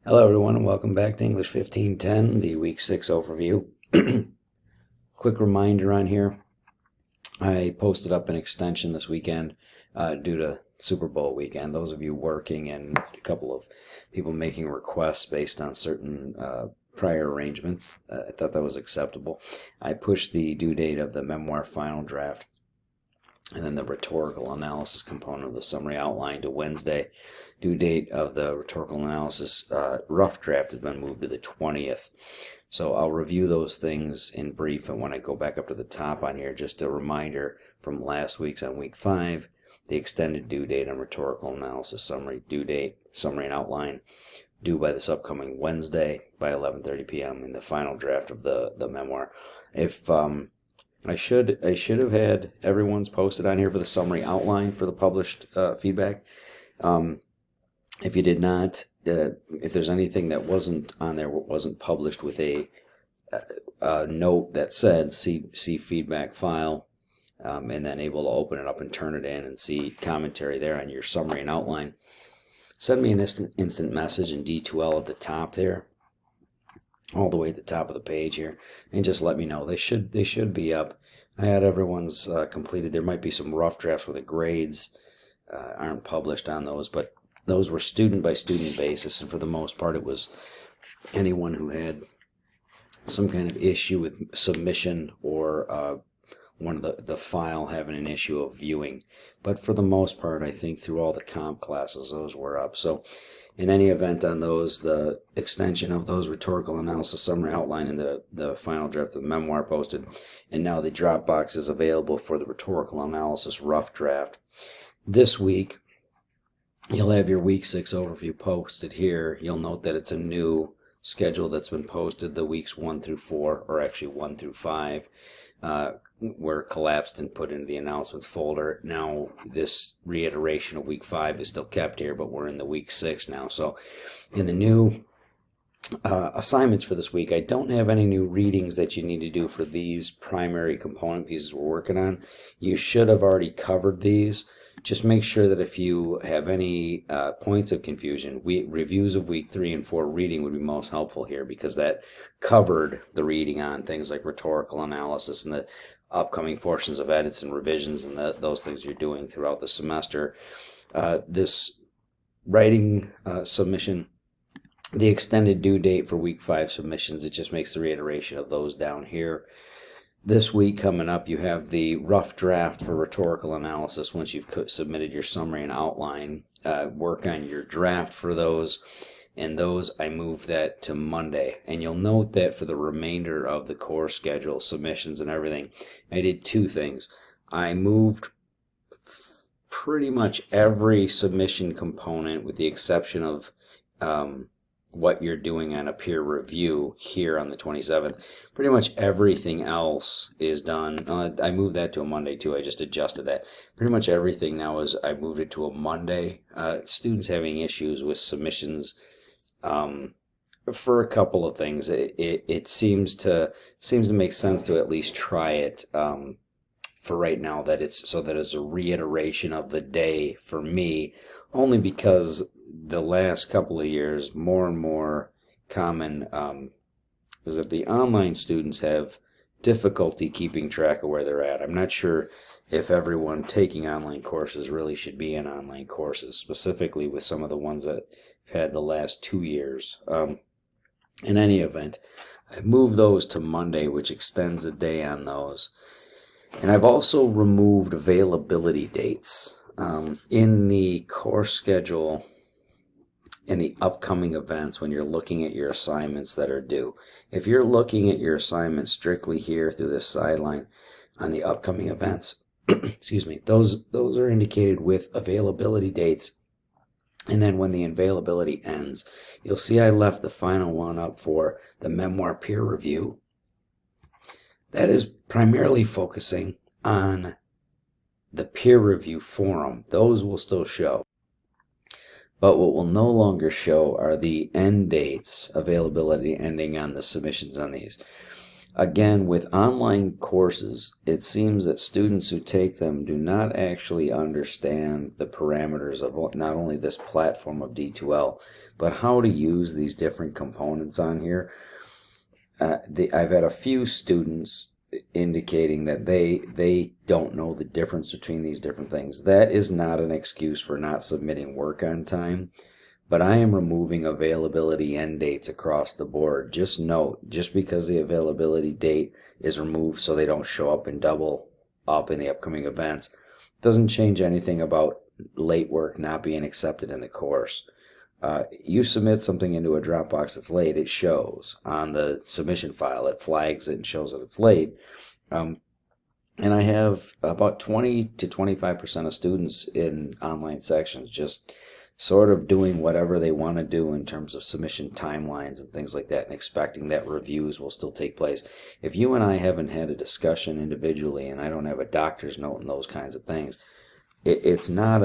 Hello everyone and welcome back to English 1510, the week 6 overview. Quick reminder on here, I posted up an extension this weekend due to Super Bowl weekend. Those of you working and a couple of people making requests based on certain prior arrangements, I thought that was acceptable. I pushed the due date of the memoir final draft and then the rhetorical analysis component of the summary outline to Wednesday. Due date of the rhetorical analysis rough draft has been moved to the 20th. So I'll review those things in brief, and when I go back up to the top on here, just a reminder from last week's on week 5, the extended due date on rhetorical analysis summary, due date, summary and outline, due by this upcoming Wednesday by 11:30 p.m. in the final draft of the memoir. If I should have had everyone's posted on here for the summary outline for the published feedback. If you did not, if there's anything that wasn't on there, wasn't published with a note that said see feedback file, and then able to open it up and turn it in and see commentary there on your summary and outline, send me an instant message in D2L at the top there, all the way at the top of the page here, and just let me know. They should be up. I had everyone's completed. There might be some rough drafts where the grades aren't published on those, but those were student by student basis, and for the most part it was anyone who had some kind of issue with submission or one of the file having an issue of viewing. But for the most part, I think through all the comp classes, those were up. So in any event on those, the extension of those rhetorical analysis summary outline and the final draft of the memoir posted, and now the Dropbox is available for the rhetorical analysis rough draft. This week, you'll have your week 6 overview posted here. You'll note that it's a new schedule that's been posted. The weeks 1 through 4, or actually 1 through 5, were collapsed and put into the announcements folder. Now this reiteration of week 5 is still kept here, but we're in the week 6 now. So in the new assignments for this week, I don't have any new readings that you need to do for these primary component pieces we're working on. You should have already covered these. Just make sure that if you have any points of confusion, reviews of week 3 and 4 reading would be most helpful here, because that covered the reading on things like rhetorical analysis and the upcoming portions of edits and revisions and those things you're doing throughout the semester. This writing submission, the extended due date for week 5 submissions, it just makes the reiteration of those down here. This week coming up, you have the rough draft for rhetorical analysis. Once you've submitted your summary and outline, work on your draft for those, and those I moved that to Monday. And you'll note that for the remainder of the course schedule, submissions and everything, I did 2 things. I moved pretty much every submission component, with the exception of what you're doing on a peer review here on the 27th. Pretty much everything else is done. I moved that to a Monday too. I just adjusted that. Pretty much everything now is, I moved it to a Monday. Students having issues with submissions for a couple of things. It seems to make sense to at least try it for right now, that it's so that it's a reiteration of the day for me, only because the last couple of years, more and more common is that the online students have difficulty keeping track of where they're at. I'm not sure if everyone taking online courses really should be in online courses, specifically with some of the ones that I've had the last 2 years. In any event, I've moved those to Monday, which extends a day on those. And I've also removed availability dates in the course schedule. In the upcoming events, when you're looking at your assignments that are due. If you're looking at your assignments strictly here through this sideline on the upcoming events, excuse me, those are indicated with availability dates. And then when the availability ends, you'll see I left the final one up for the memoir peer review. That is primarily focusing on the peer review forum. Those will still show. But what will no longer show are the end dates, availability ending on the submissions on these. Again, with online courses, it seems that students who take them do not actually understand the parameters of not only this platform of D2L, but how to use these different components on here. I've had a few students indicating that they don't know the difference between these different things. That is not an excuse for not submitting work on time. But I am removing availability end dates across the board. Just note, just because the availability date is removed so they don't show up and double up in the upcoming events, doesn't change anything about late work not being accepted in the course. You submit something into a Dropbox that's late, it shows on the submission file. It flags it and shows that it's late. And I have about 20 to 25% of students in online sections just sort of doing whatever they want to do in terms of submission timelines and things like that, and expecting that reviews will still take place. If you and I haven't had a discussion individually, and I don't have a doctor's note and those kinds of things, it's not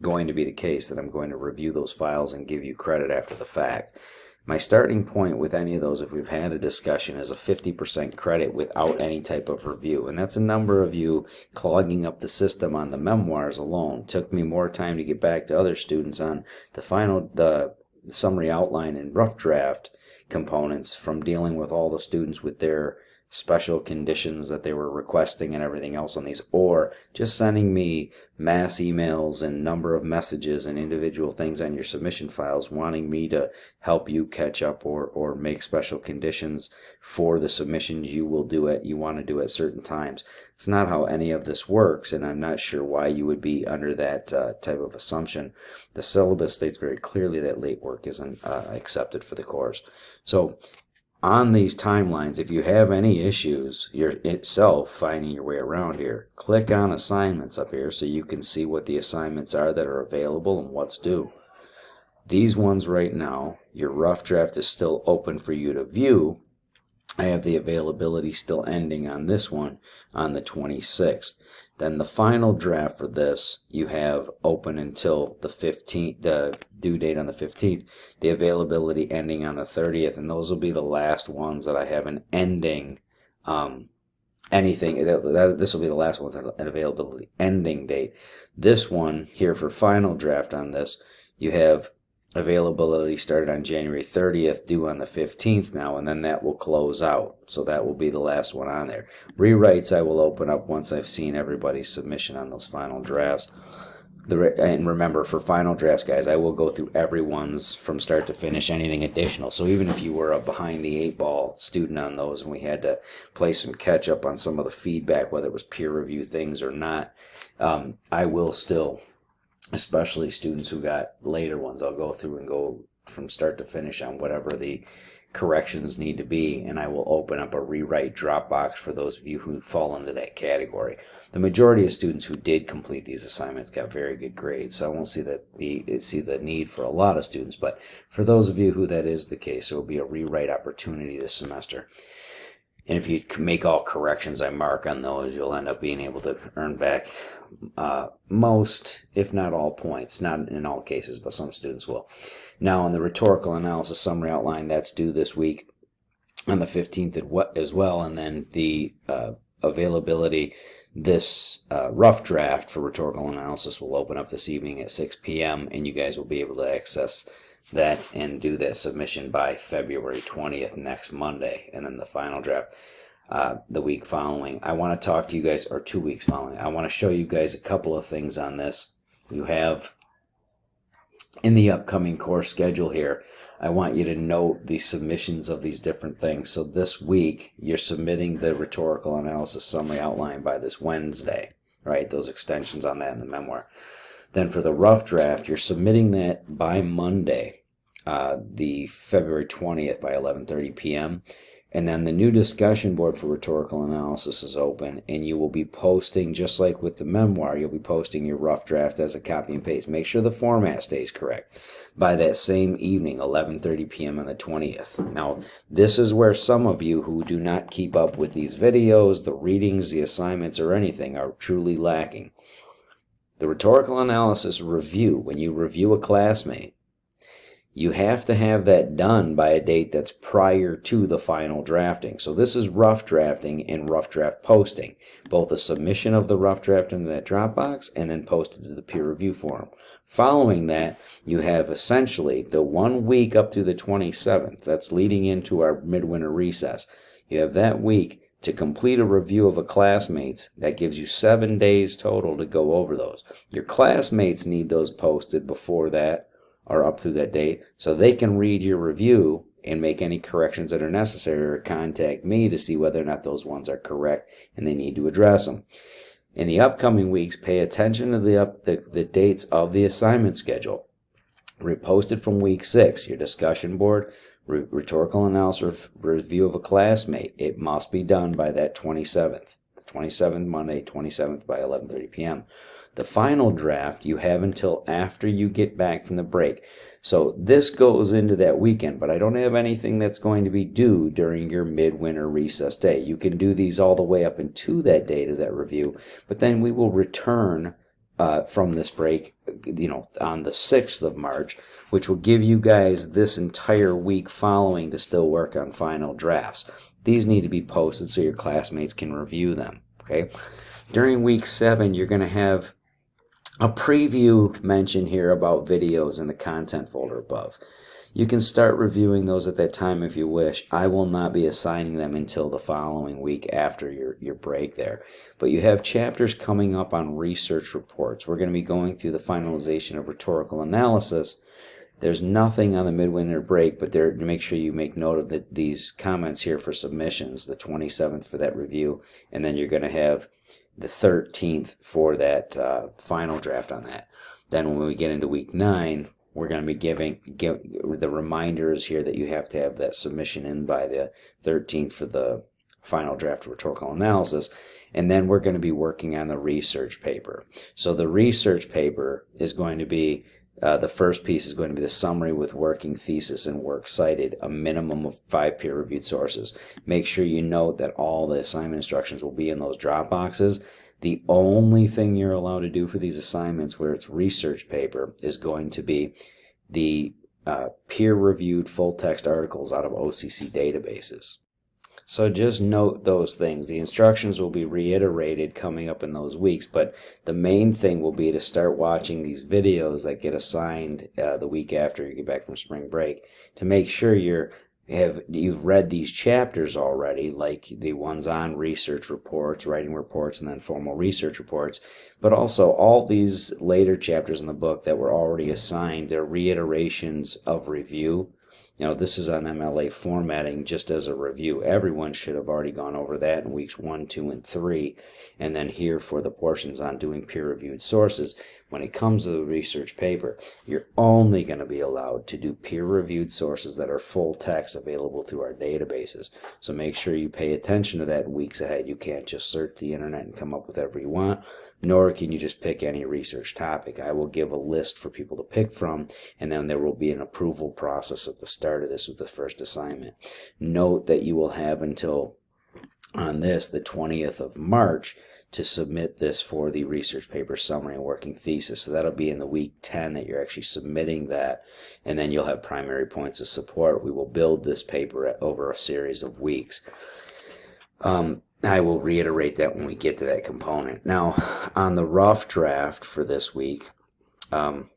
going to be the case that I'm going to review those files and give you credit after the fact. My starting point with any of those, if we've had a discussion, is a 50% credit without any type of review. And that's a number of you clogging up the system on the memoirs alone. It took me more time to get back to other students on the summary outline and rough draft components from dealing with all the students with their special conditions that they were requesting and everything else on these, or just sending me mass emails and number of messages and individual things on your submission files wanting me to help you catch up or make special conditions for the submissions you want to do at certain times. It's not how any of this works, and I'm not sure why you would be under that type of assumption. The syllabus states very clearly that late work isn't accepted for the course. So on these timelines, if you have any issues yourself finding your way around here, click on assignments up here so you can see what the assignments are that are available and what's due. These ones right now, your rough draft is still open for you to view. I have the availability still ending on this one on the 26th. Then the final draft for this you have open until the 15th, the due date on the 15th, the availability ending on the 30th, and those will be the last ones that I have an ending anything. This will be the last one with an availability ending date. This one here for final draft on this, you have availability started on January 30th, due on the 15th now, and then that will close out. So that will be the last one on there. Rewrites I will open up once I've seen everybody's submission on those final drafts. And remember, for final drafts, guys, I will go through everyone's from start to finish, anything additional. So even if you were a behind the eight ball student on those and we had to play some catch up on some of the feedback, whether it was peer review things or not, I will still, especially students who got later ones, I'll go through and go from start to finish on whatever the corrections need to be, and I will open up a rewrite Dropbox for those of you who fall into that category. The majority of students who did complete these assignments got very good grades, so I won't see the need for a lot of students, but for those of you who that is the case, there will be a rewrite opportunity this semester. And if you make all corrections I mark on those, you'll end up being able to earn back most, if not all, points. Not in all cases, but some students will. Now, on the rhetorical analysis summary outline, that's due this week on the 15th as well. And then the availability, this rough draft for rhetorical analysis will open up this evening at 6 p.m. and you guys will be able to access that and do that submission by February 20th, next Monday. And then the final draft the week following. I want to talk to you guys, or 2 weeks following. I want to show you guys a couple of things on this. You have in the upcoming course schedule here, I want you to note the submissions of these different things. So this week, you're submitting the rhetorical analysis summary outline by this Wednesday, right? Those extensions on that in the memoir. Then for the rough draft, you're submitting that by Monday, the February 20th by 11:30 p.m. And then the new discussion board for rhetorical analysis is open, and you will be posting, just like with the memoir, you'll be posting your rough draft as a copy and paste. Make sure the format stays correct by that same evening, 11:30 p.m. on the 20th. Now, this is where some of you who do not keep up with these videos, the readings, the assignments, or anything are truly lacking. The rhetorical analysis review, when you review a classmate, you have to have that done by a date that's prior to the final drafting. So this is rough drafting and rough draft posting, both a submission of the rough draft into that Dropbox and then posted to the peer review forum. Following that, you have essentially the 1 week up to the 27th. That's leading into our midwinter recess. You have that week to complete a review of a classmate's. That gives you 7 days total to go over those. Your classmates need those posted before that, or up through that date, so they can read your review and make any corrections that are necessary, or contact me to see whether or not those ones are correct and they need to address them. In the upcoming weeks, pay attention to the dates of the assignment schedule. Reposted from week 6, your discussion board, rhetorical analysis review of a classmate. It must be done by that 27th. The 27th, Monday, 27th by 11:30 p.m. The final draft you have until after you get back from the break. So this goes into that weekend, but I don't have anything that's going to be due during your midwinter recess day. You can do these all the way up into that date of that review, but then we will return from this break, on the 6th of March, which will give you guys this entire week following to still work on final drafts. These need to be posted so your classmates can review them. Okay. During week 7, you're going to have a preview mention here about videos in the content folder above. You can start reviewing those at that time if you wish. I will not be assigning them until the following week after your break there. But you have chapters coming up on research reports. We're going to be going through the finalization of rhetorical analysis. There's nothing on the midwinter break, but there, to make sure you make note of these comments here for submissions, the 27th for that review, and then you're going to have the 13th for that final draft on that. Then when we get into week 9, we're going to be giving the reminders here that you have to have that submission in by the 13th for the final draft of rhetorical analysis. And then we're going to be working on the research paper. So the research paper is going to be, the first piece is going to be the summary with working thesis and works cited, a minimum of 5 peer-reviewed sources. Make sure you note that all the assignment instructions will be in those drop boxes. The only thing you're allowed to do for these assignments where it's research paper is going to be the peer-reviewed full-text articles out of OCC databases. So just note those things. The instructions will be reiterated coming up in those weeks, but the main thing will be to start watching these videos that get assigned the week after you get back from spring break to make sure you've read these chapters already, like the ones on research reports, writing reports, and then formal research reports, but also all these later chapters in the book that were already assigned. They're reiterations of review. This is on MLA formatting just as a review. Everyone should have already gone over that in weeks 1, 2, and 3. And then here for the portions on doing peer-reviewed sources. When it comes to the research paper, you're only going to be allowed to do peer-reviewed sources that are full text available through our databases. So make sure you pay attention to that in weeks ahead. You can't just search the internet and come up with whatever you want, nor can you just pick any research topic. I will give a list for people to pick from, and then there will be an approval process at the start of this with the first assignment. Note that you will have until on this, the 20th of March, to submit this for the research paper summary and working thesis. So that'll be in the week 10 that you're actually submitting that, and then you'll have primary points of support. We will build this paper over a series of weeks. I will reiterate that when we get to that component. Now, on the rough draft for this week, on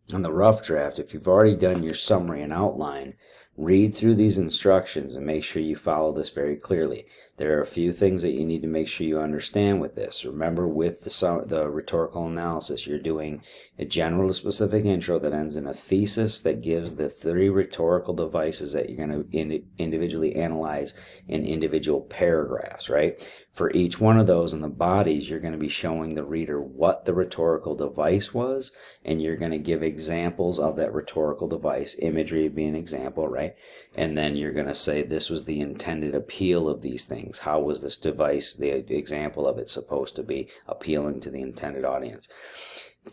the rough draft, if you've already done your summary and outline, read through these instructions and make sure you follow this very clearly. There are a few things that you need to make sure you understand with this. Remember, with the rhetorical analysis, you're doing a general to specific intro that ends in a thesis that gives the 3 rhetorical devices that you're going to individually analyze in individual paragraphs, right? For each one of those in the bodies, you're going to be showing the reader what the rhetorical device was, and you're going to give examples of that rhetorical device, imagery being an example, right? And then you're going to say this was the intended appeal of these things. How was this device, the example of it, supposed to be appealing to the intended audience?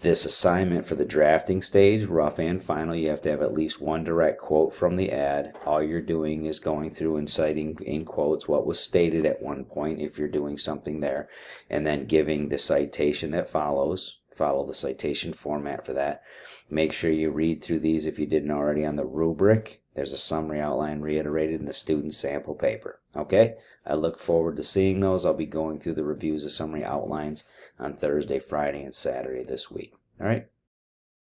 This assignment for the drafting stage, rough and final, you have to have at least one direct quote from the ad. All you're doing is going through and citing in quotes what was stated at one point if you're doing something there, and then giving the citation that follows follow the citation format for that. Make sure you read through these if you didn't already on the rubric. There's a summary outline reiterated in the student sample paper. Okay? I look forward to seeing those. I'll be going through the reviews of summary outlines on Thursday, Friday, and Saturday this week. All right?